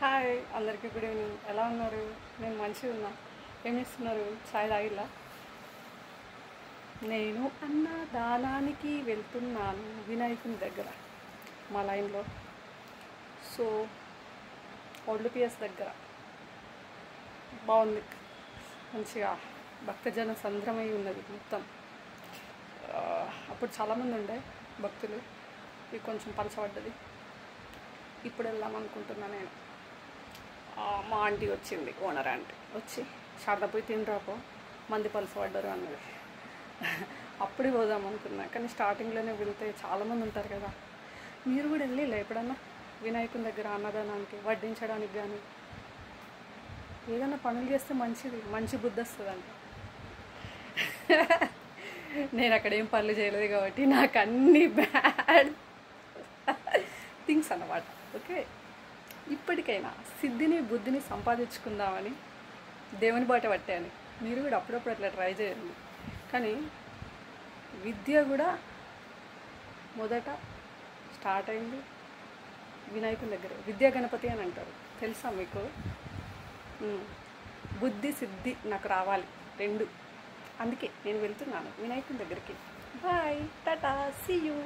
Hi అందరికీ good evening. ఎలా ఉన్నారు? నేను మంచిగా ఉన్నా. ఏం చేస్తున్నారు? చాయ్ తాగిలా? నేను అన్నదానానికి వెళ్తున్నాను వినాయకుని దగ్గర మా లైన్లో. సో ఓల్డ్ పిఎస్ దగ్గర బాగుంది, మంచిగా భక్తజన సంద్రమై ఉన్నది మొత్తం. అప్పుడు చాలామంది ఉండే భక్తులు, ఇది కొంచెం పంచబడ్డది. ఇప్పుడు వెళ్దాం అనుకుంటున్నా నేను. మా ఆంటీ వచ్చింది, ఓనర్ ఆంటీ వచ్చి శారద పోయి తినరాపో మంది పలసపడ్డారు అన్నది. అప్పుడే పోదాం అనుకున్నా, కానీ స్టార్టింగ్లోనే వెళ్తే చాలామంది ఉంటారు కదా. మీరు కూడా వెళ్ళిలే ఎప్పుడన్నా వినాయకుని దగ్గర అన్నదానానికి వడ్డించడానికి? కానీ ఏదైనా పనులు చేస్తే మంచి బుద్ధి వస్తుందంట. నేను అక్కడ ఏం పనులు చేయలేదు కాబట్టి నాకు అన్ని బ్యాడ్ థింగ్స్ అన్నమాట. ఓకే, ఇప్పటికైనా సిద్ధిని బుద్ధిని సంపాదించుకుందామని దేవుని బాట పట్టాను. మీరు కూడా అప్పుడప్పుడు అట్లా ట్రై చేయండి. కానీ విద్య కూడా మొదట స్టార్ట్ అయింది వినాయకుని దగ్గర. విద్యా గణపతి అని అంటారు, తెలుసా మీకు? బుద్ధి సిద్ధి నాకు రావాలి రెండు. అందుకే నేను వెళ్తున్నాను వినాయకుని దగ్గరికి. బాయ్, టాటా, సీ యూ.